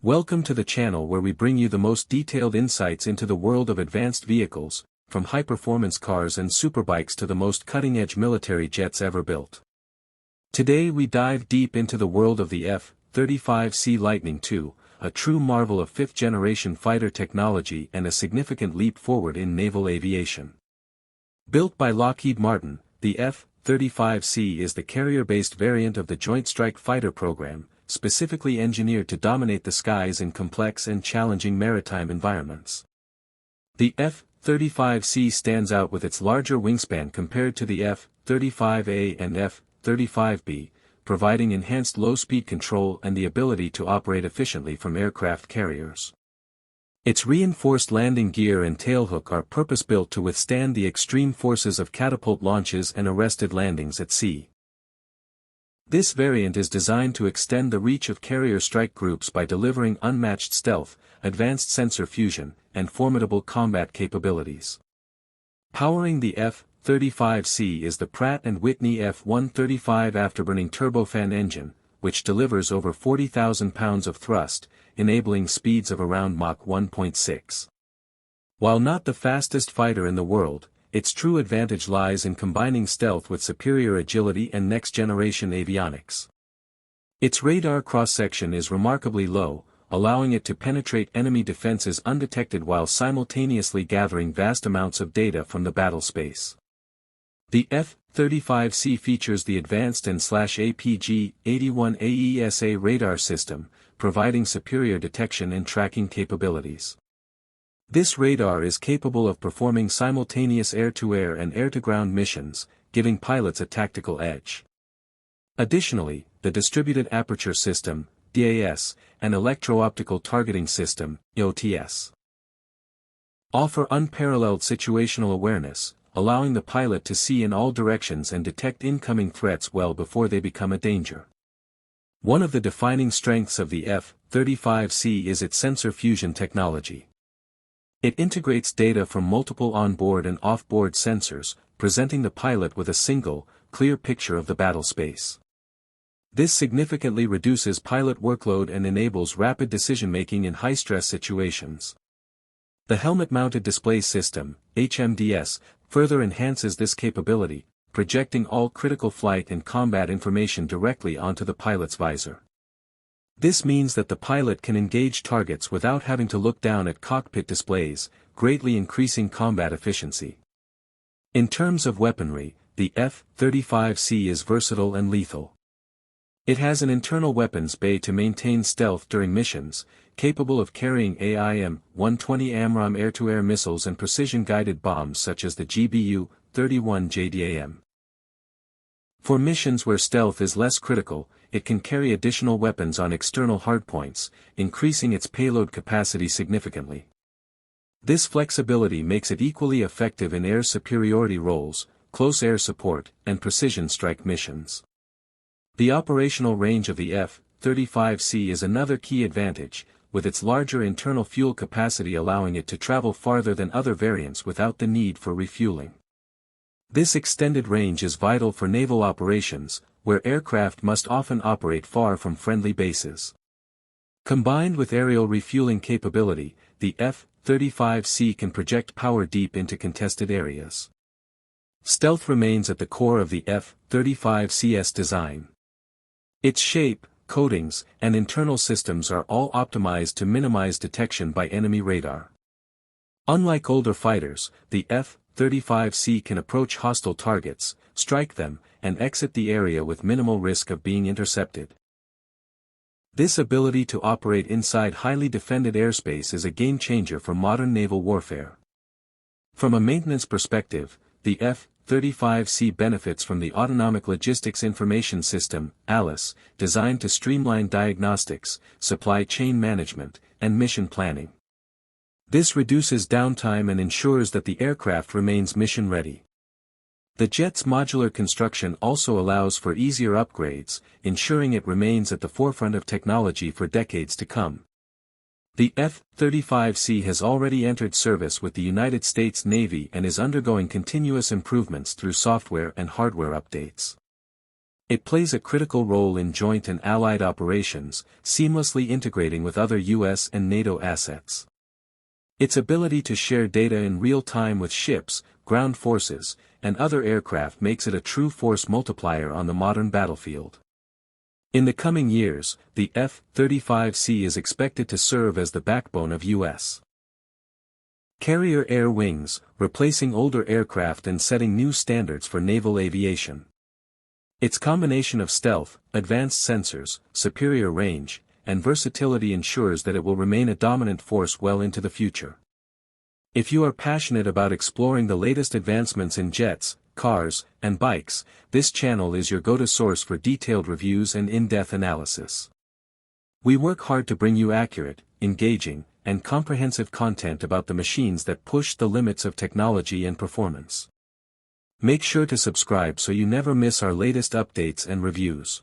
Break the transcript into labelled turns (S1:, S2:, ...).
S1: Welcome to the channel where we bring you the most detailed insights into the world of advanced vehicles, from high-performance cars and superbikes to the most cutting-edge military jets ever built. Today we dive deep into the world of the F-35C Lightning II, a true marvel of fifth-generation fighter technology and a significant leap forward in naval aviation. Built by Lockheed Martin, the F-35C is the carrier-based variant of the Joint Strike Fighter program, specifically engineered to dominate the skies in complex and challenging maritime environments. The F-35C stands out with its larger wingspan compared to the F-35A and F-35B, providing enhanced low-speed control and the ability to operate efficiently from aircraft carriers. Its reinforced landing gear and tailhook are purpose-built to withstand the extreme forces of catapult launches and arrested landings at sea. This variant is designed to extend the reach of carrier strike groups by delivering unmatched stealth, advanced sensor fusion, and formidable combat capabilities. Powering the F-35C is the Pratt & Whitney F-135 afterburning turbofan engine, which delivers over 40,000 pounds of thrust, enabling speeds of around Mach 1.6. While not the fastest fighter in the world, its true advantage lies in combining stealth with superior agility and next-generation avionics. Its radar cross-section is remarkably low, allowing it to penetrate enemy defenses undetected while simultaneously gathering vast amounts of data from the battle space. The F-35C features the advanced APG-81 AESA radar system, providing superior detection and tracking capabilities. This radar is capable of performing simultaneous air-to-air and air-to-ground missions, giving pilots a tactical edge. Additionally, the Distributed Aperture System, DAS, and Electro-Optical Targeting System, OTS, offer unparalleled situational awareness, allowing the pilot to see in all directions and detect incoming threats well before they become a danger. One of the defining strengths of the F-35C is its sensor fusion technology. It integrates data from multiple onboard and off-board sensors, presenting the pilot with a single, clear picture of the battle space. This significantly reduces pilot workload and enables rapid decision-making in high-stress situations. The Helmet-Mounted Display System, HMDS, further enhances this capability, projecting all critical flight and combat information directly onto the pilot's visor. This means that the pilot can engage targets without having to look down at cockpit displays, greatly increasing combat efficiency. In terms of weaponry, the F-35C is versatile and lethal. It has an internal weapons bay to maintain stealth during missions, capable of carrying AIM-120 AMRAAM air-to-air missiles and precision-guided bombs such as the GBU-31 JDAM. For missions where stealth is less critical, it can carry additional weapons on external hardpoints, increasing its payload capacity significantly. This flexibility makes it equally effective in air superiority roles, close air support, and precision strike missions. The operational range of the F-35C is another key advantage, with its larger internal fuel capacity allowing it to travel farther than other variants without the need for refueling. This extended range is vital for naval operations, where aircraft must often operate far from friendly bases. Combined with aerial refueling capability, the F-35C can project power deep into contested areas. Stealth remains at the core of the F-35C's design. Its shape, coatings, and internal systems are all optimized to minimize detection by enemy radar. Unlike older fighters, the F-35C can approach hostile targets, strike them, and exit the area with minimal risk of being intercepted. This ability to operate inside highly defended airspace is a game-changer for modern naval warfare. From a maintenance perspective, the F-35C benefits from the Autonomic Logistics Information System, ALIS, designed to streamline diagnostics, supply chain management, and mission planning. This reduces downtime and ensures that the aircraft remains mission-ready. The jet's modular construction also allows for easier upgrades, ensuring it remains at the forefront of technology for decades to come. The F-35C has already entered service with the United States Navy and is undergoing continuous improvements through software and hardware updates. It plays a critical role in joint and allied operations, seamlessly integrating with other US and NATO assets. Its ability to share data in real time with ships, ground forces, and other aircraft makes it a true force multiplier on the modern battlefield. In the coming years, the F-35C is expected to serve as the backbone of U.S. carrier air wings, replacing older aircraft and setting new standards for naval aviation. Its combination of stealth, advanced sensors, superior range, and versatility ensures that it will remain a dominant force well into the future. If you are passionate about exploring the latest advancements in jets, cars, and bikes, this channel is your go-to source for detailed reviews and in-depth analysis. We work hard to bring you accurate, engaging, and comprehensive content about the machines that push the limits of technology and performance. Make sure to subscribe so you never miss our latest updates and reviews.